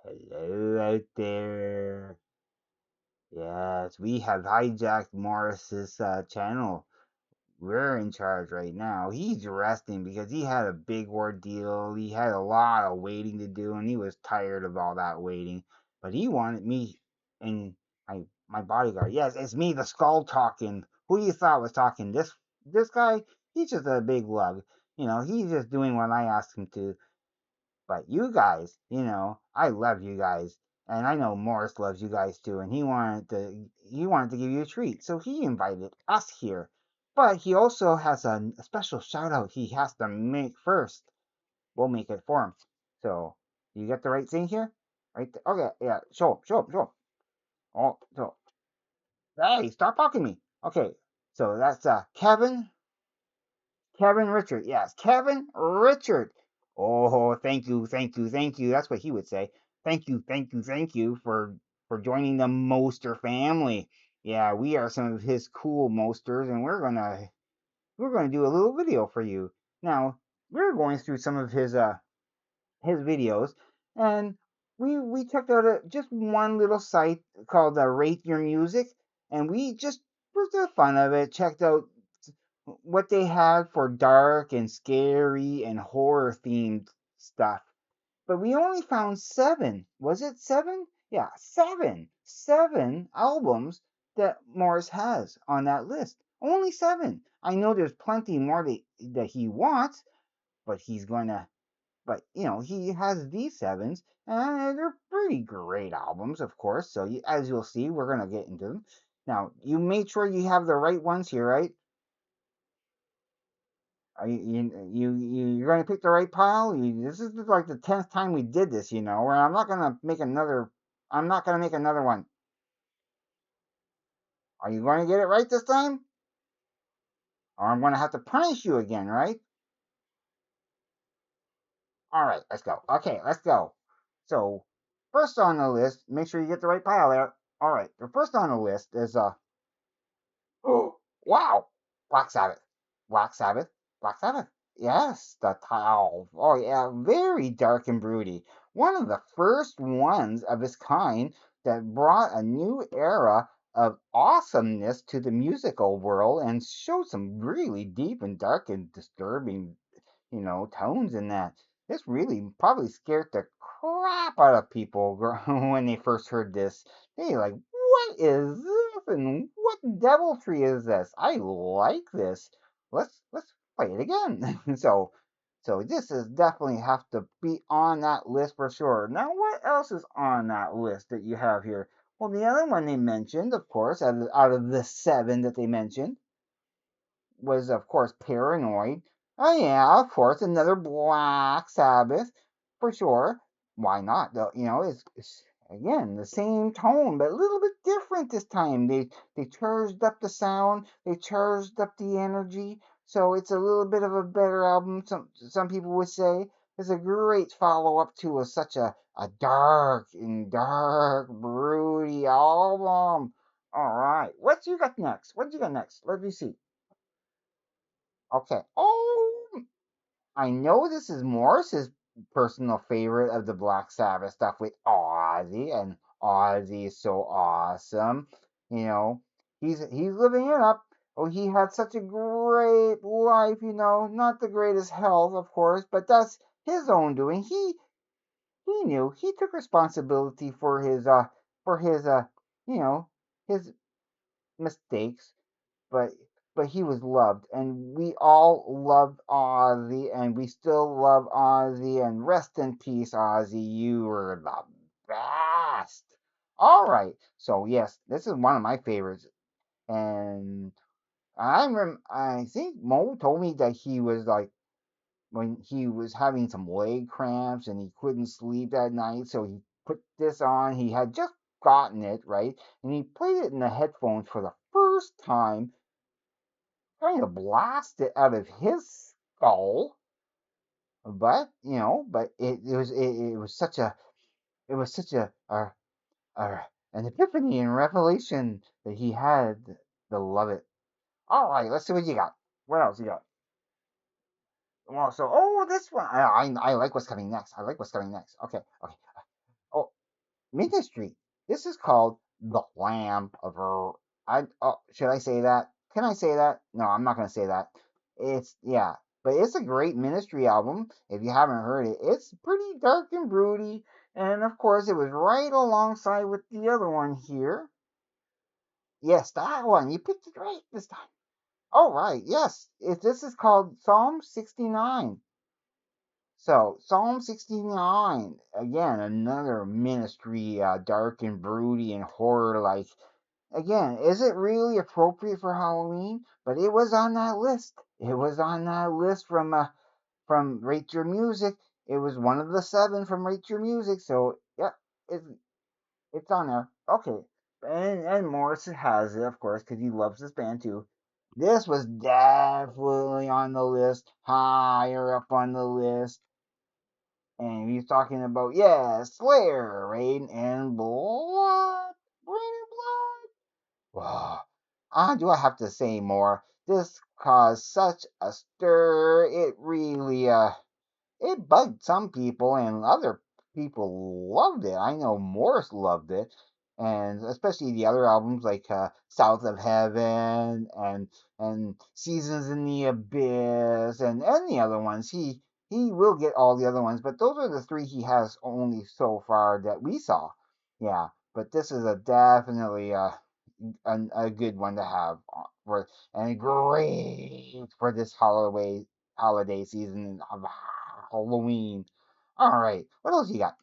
Hello out there. Yes, we have hijacked Morris's channel. We're in charge right now. He's resting because he had a big ordeal. He had a lot of waiting to do, and he was tired of all that waiting. But he wanted me and my bodyguard. Yes, it's me, the skull talking. Who you thought was talking? This guy? He's just a big lug. He's just doing what I asked him to. But you guys, I love you guys. And I know Morris loves you guys too, and he wanted to give you a treat. So he invited us here. But he also has a special shout out he has to make first. We'll make it for him. So you get the right thing here? Right there. Okay, yeah, show. Oh, so hey, stop talking to me. Okay. So that's Kevin Richard. Yes, Kevin Richard. Oh, thank you. That's what he would say. Thank you for joining the Moster family. Yeah, we are some of his cool Mosters, and we're gonna do a little video for you. Now, we're going through some of his videos, and we checked out just one little site called Rate Your Music, and we just for the fun of it checked out what they had for dark and scary and horror themed stuff. But we only found seven. Was it seven? Yeah, seven. Seven albums that Morris has on that list. Only seven. I know there's plenty more that he wants, but he's going to but he has these sevens, and they're pretty great albums, of course. So as you'll see, we're gonna get into them. Now, you made sure you have the right ones here, right? Are you're gonna pick the right pile? This is like the 10th time we did this, where I'm not gonna make another. I'm not gonna make another one. Are you going to get it right this time, or I'm gonna have to punish you again, right? All right, let's go. Okay, let's go. So, first on the list, make sure you get the right pile there. All right, the first on the list is oh, wow, Black Sabbath, Black Sabbath, Black Sabbath. Yes, the tile. Oh yeah, very dark and broody. One of the first ones of its kind that brought a new era of awesomeness to the musical world and showed some really deep and dark and disturbing tones in that. This really probably scared the crap out of people when they first heard this. They like, what is this? And what deviltry is this? I like this. Let's play it again. So this is definitely have to be on that list for sure. Now, what else is on that list that you have here? Well, the other one they mentioned, of course, out of the seven that they mentioned, was of course Paranoid. Oh yeah, of course, another Black Sabbath for sure. Why not? Though it's again the same tone, but a little bit different this time. They charged up the sound, they charged up the energy, so it's a little bit of a better album. Some people would say it's a great follow up to such a dark, broody album. All right, what you got next? What you got next? Let me see. Okay. Oh, I know this is Morris's personal favorite of the Black Sabbath stuff with Ozzy, and Ozzy is so awesome. You know, he's living it up. Oh, he had such a great life. Not the greatest health, of course, but that's his own doing. He knew he took responsibility for his you know his mistakes, but he was loved, and we all loved Ozzy, and we still love Ozzy. And rest in peace, Ozzy. You were the best. All right, so yes, this is one of my favorites, and I think Mo told me that he was like when he was having some leg cramps and he couldn't sleep that night, so he put this on. He had just gotten it right, and he played it in the headphones for the first time, trying to blast it out of his skull. But it was such a an epiphany and revelation that he had to love it. All right, let's see what you got. What else you got? Well, so this one I like what's coming next. I like what's coming next. Okay, okay. Oh, Ministry. This is called The Lamb of Her. Should I say that? Can I say that? No, I'm not gonna say that. It's yeah, but it's a great Ministry album. If you haven't heard it, it's pretty dark and broody, and of course, it was right alongside with the other one here. Yes, that one. You picked it right this time. All right. Yes, this is called Psalm 69. So, Psalm 69, again, another Ministry, dark and broody and horror like. Again, is it really appropriate for Halloween? But it was on that list. It was on that list from Rate Your Music. It was one of the 7 from Rate Your Music. So, yeah, it's on there. Okay. And Morris has it, of course, because he loves this band too. This was definitely on the list, higher up on the list. And he's talking about, yeah, Slayer, Rain and Blood. Rain and Blood. Wow. Do I have to say more? This caused such a stir. It really, it bugged some people, and other people loved it. I know Morris loved it, and especially the other albums like South of Heaven and Seasons in the Abyss and the other ones. He will get all the other ones, but those are the 3 he has only so far that we saw. Yeah, but this is a definitely a good one to have for and great for this holiday season of Halloween. All right, what else you got?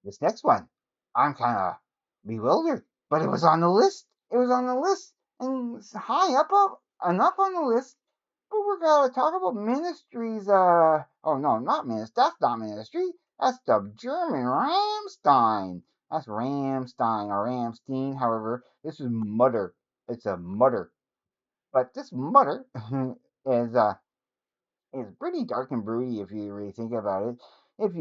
This next one, I'm kind of bewildered, but it was on the list. It was on the list, and it's high up enough on the list. But we're gonna talk about Ministries. Oh no, not Ministry. That's not Ministry. That's the German Ramstein. That's Ramstein or Ramstein. However, this is Mutter. It's a Mutter. But this Mutter is pretty dark and broody if you really think about it. If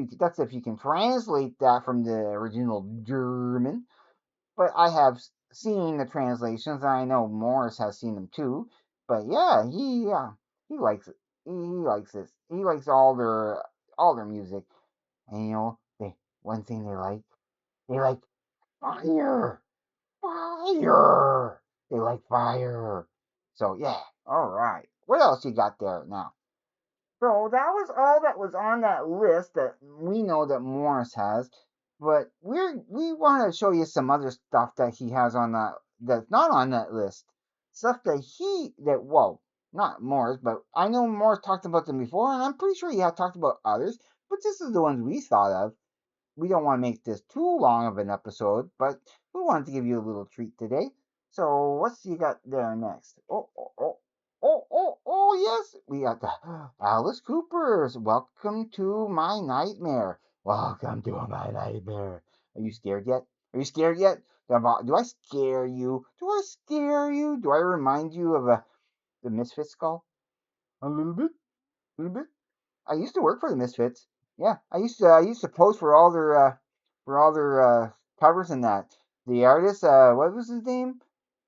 you can translate that from the original German. But I have seen the translations, and I know Morris has seen them too. But yeah, he likes it. He likes this. He likes all their music. And they one thing they like fire, fire. They like fire. So yeah, all right. What else you got there now? So that was all that was on that list that we know that Morris has. But we want to show you some other stuff that he has on that's not on that list. Stuff whoa, not Morris, but I know Morris talked about them before, and I'm pretty sure he had talked about others. But this is the ones we thought of. We don't want to make this too long of an episode, but we wanted to give you a little treat today. So what's you got there next? Oh, yes, we got the Alice Cooper's Welcome to My Nightmare. Welcome to my nightmare. Are you scared yet? Are you scared yet? Do I scare you? Do I scare you? Do I remind you of the Misfit skull? A little bit, a little bit. I used to work for the Misfits. Yeah, I used to post for all their covers and that. The artist, what was his name?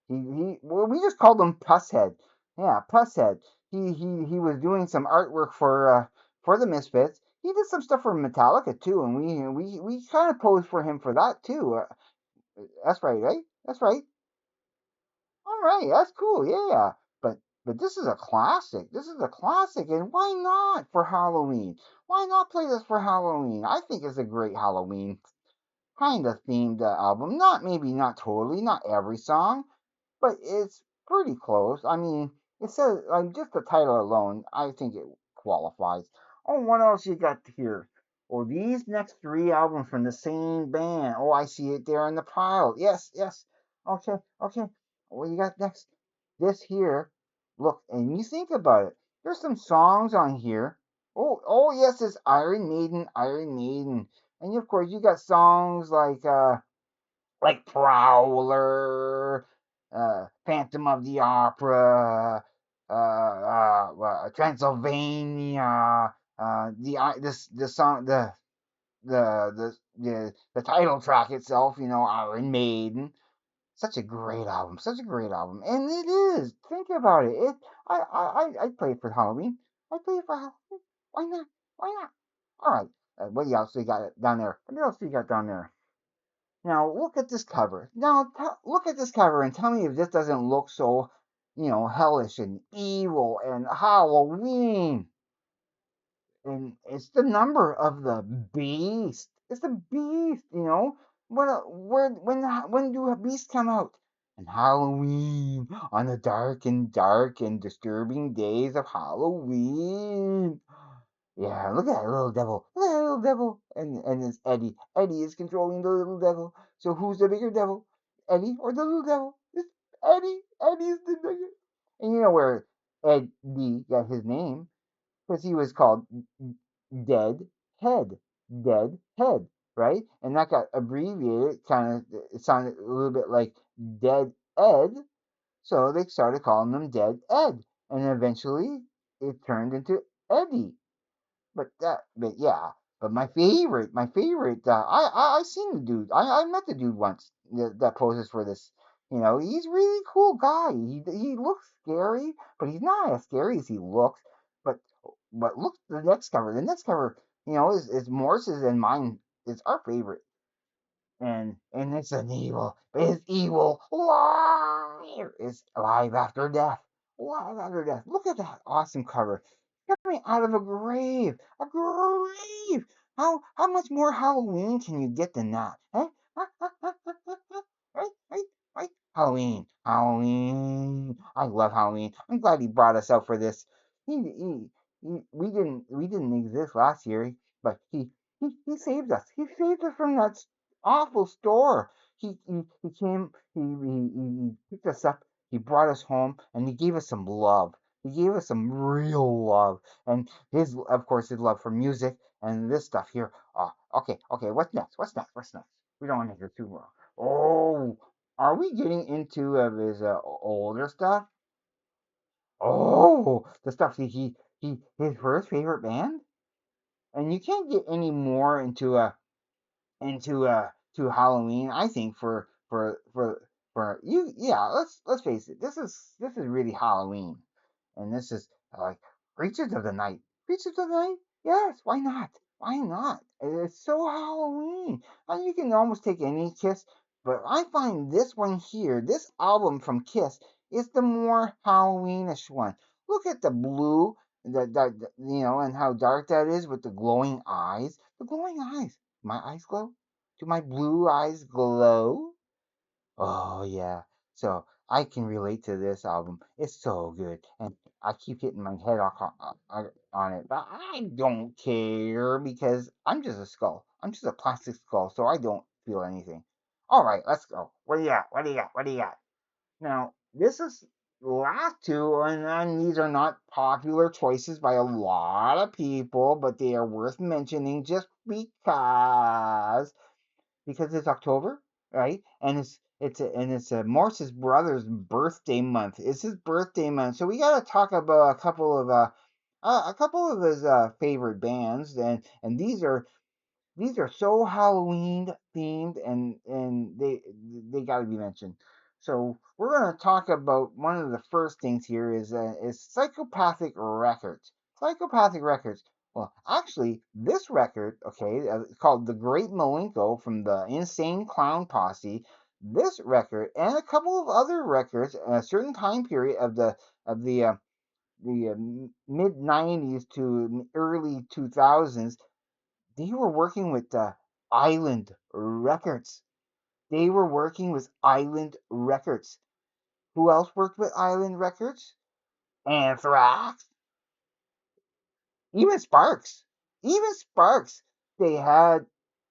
Well, we just called him Pusshead. Yeah, Pusshead. He was doing some artwork for the Misfits. He did some stuff for Metallica too, and we kind of posed for him for that too. That's right, right? That's right. All right, that's cool. Yeah, but this is a classic. This is a classic, and why not for Halloween? Why not play this for Halloween? I think it's a great Halloween kind of themed album. Not totally, not every song, but it's pretty close. I mean, it says just the title alone, I think it qualifies. Oh, what else you got here? Oh, these next 3 albums from the same band. Oh, I see it there in the pile. Yes, yes. Okay, okay. What you got next? This here. Look, and you think about it. There's some songs on here. Oh, yes, it's Iron Maiden, Iron Maiden, and of course you got songs like Prowler, Phantom of the Opera, Transylvania, the song the title track itself, Iron Maiden. Such a great album, and it is. Think about it. I play it for Halloween. I play it for Halloween. Why not? Why not? All right. What else we got down there? What else we got down there? Now look at this cover. Now look at this cover and tell me if this doesn't look so, hellish and evil and Halloween. And it's the number of the beast. It's the beast. When do beasts come out? And Halloween, on the dark and disturbing days of Halloween. Yeah, look at that little devil. Look at that little devil. And it's Eddie. Eddie is controlling the little devil. So who's the bigger devil? Eddie or the little devil? It's Eddie. Eddie's the bigger. And you know where Eddie got his name? Because he was called Dead Head. Dead Head, right? And that got abbreviated, it sounded a little bit like Dead Ed. So they started calling him Dead Ed. And eventually it turned into Eddie. But yeah. But my favorite. I seen the dude. I met the dude once that poses for this. He's a really cool guy. He looks scary, but he's not as scary as he looks. But but look at the next cover. The next cover, is Morris's and mine. Is our favorite, and it's an evil. It's evil. Live. It's alive after death. Alive after death. Look at that awesome cover. Coming out of a grave. A grave. How much more Halloween can you get than that? Eh? Right, right, right. Halloween. Halloween. I love Halloween. I'm glad he brought us out for this. We didn't exist last year, but he saved us. He saved us from that awful store. He came, he picked us up, he brought us home, and he gave us some love. He gave us some real love. And of course, his love for music and this stuff here. Okay, what's next? What's next? What's next? We don't want to hear too long. Oh, are we getting into his older stuff? Oh, the stuff that his first favorite band? And you can't get any more to Halloween. I think for you, yeah. Let's face it. This is really Halloween, and this is like Creatures of the Night. Creatures of the Night. Yes, why not? Why not? It's so Halloween, and you can almost take any Kiss. But I find this one here, this album from Kiss, is the more Halloweenish one. Look at the blue, and how dark that is with the glowing eyes. The glowing eyes. My eyes glow? Do my blue eyes glow? Oh, yeah. So I can relate to this album. It's so good. And I keep hitting my head on it. But I don't care because I'm just a skull. I'm just a plastic skull. So I don't feel anything. All right, let's go. What do you got? What do you got? What do you got? Now, this is the last two, and these are not popular choices by a lot of people, but they are worth mentioning just because it's October, right? And it's Morse's brother's birthday month. It's his birthday month, so we got to talk about a couple of his favorite bands, and these are so Halloween themed, and they got to be mentioned. So we're going to talk about one of the first things here is Psychopathic Records. Psychopathic Records. Well, actually, this record, okay, called The Great Malenko from the Insane Clown Posse. This record and a couple of other records in a certain time period of the mid '90s to early 2000s, they were working with Island Records. They were working with Island Records. Who else worked with Island Records? Anthrax. Even Sparks. Even Sparks. They had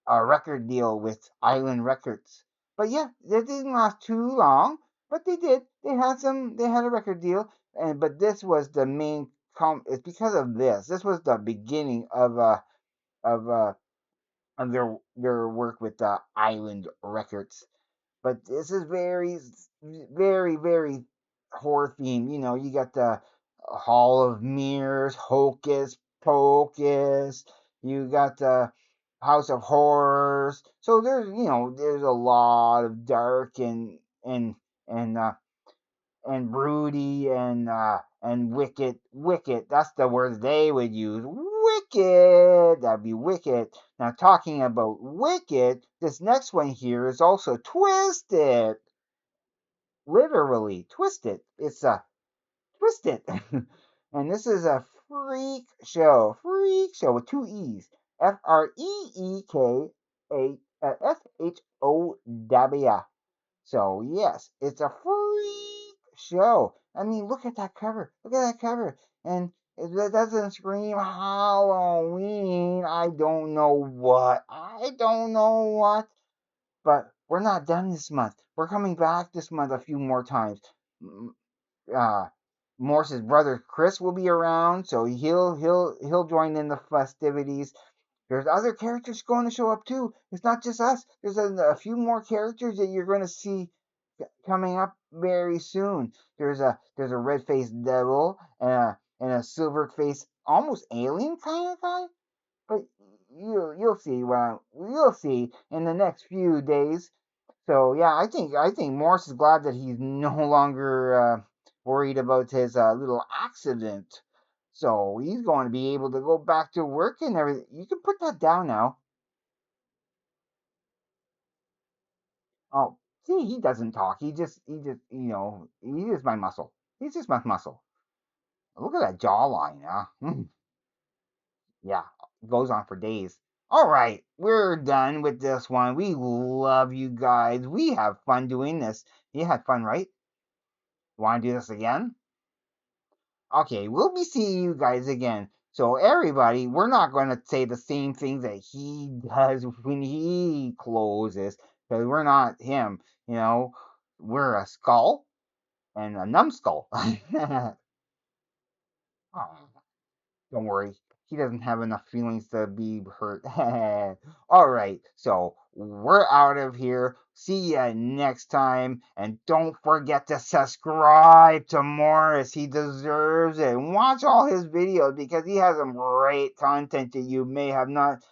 a record deal with Island Records. But yeah, it didn't last too long. But they did. They had a record deal. But this was the main. It's because of this. This was the beginning of their work with Island Records. But this is very, very, very horror themed. You got the Hall of Mirrors, Hocus Pocus. You got the House of Horrors. So there's a lot of dark and and and broody and wicked. Wicked. That's the words they would use. Wicked. That'd be wicked. Now talking about wicked, this next one here is also twisted. Literally twisted. It's a twisted. And this is a freak show. Freak show with two E's. FREEKASHOW. So yes, it's a freak show. I mean, look at that cover. Look at that cover. And if that doesn't scream Halloween, I don't know what. I don't know what. But we're not done this month. We're coming back this month a few more times. Uh, Morse's brother Chris will be around, so he'll join in the festivities. There's other characters going to show up too. It's not just us. There's a few more characters that you're going to see coming up very soon. There's a red faced devil and a silver faced almost alien kind of guy. But you'll see you'll see in the next few days. So yeah, I think Morse is glad that he's no longer worried about his little accident. So he's going to be able to go back to work and everything. You can put that down now. Oh, see, he doesn't talk. He's just my muscle. He's just my muscle. Look at that jawline, huh? Yeah, goes on for days. All right, we're done with this one. We love you guys. We have fun doing this. You had fun, right? Want to do this again? Okay, we'll be seeing you guys again. So everybody, we're not going to say the same things that he does when he closes, because we're not him. You know, we're a skull and a numbskull. Oh, don't worry. He doesn't have enough feelings to be hurt. All right, so we're out of here. See ya next time. And don't forget to subscribe to Morris. He deserves it. And watch all his videos because he has some great content that you may have not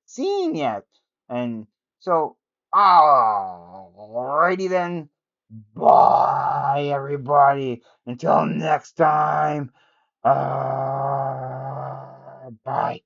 seen yet. And so, alrighty then. Bye, everybody. Until next time. Bye.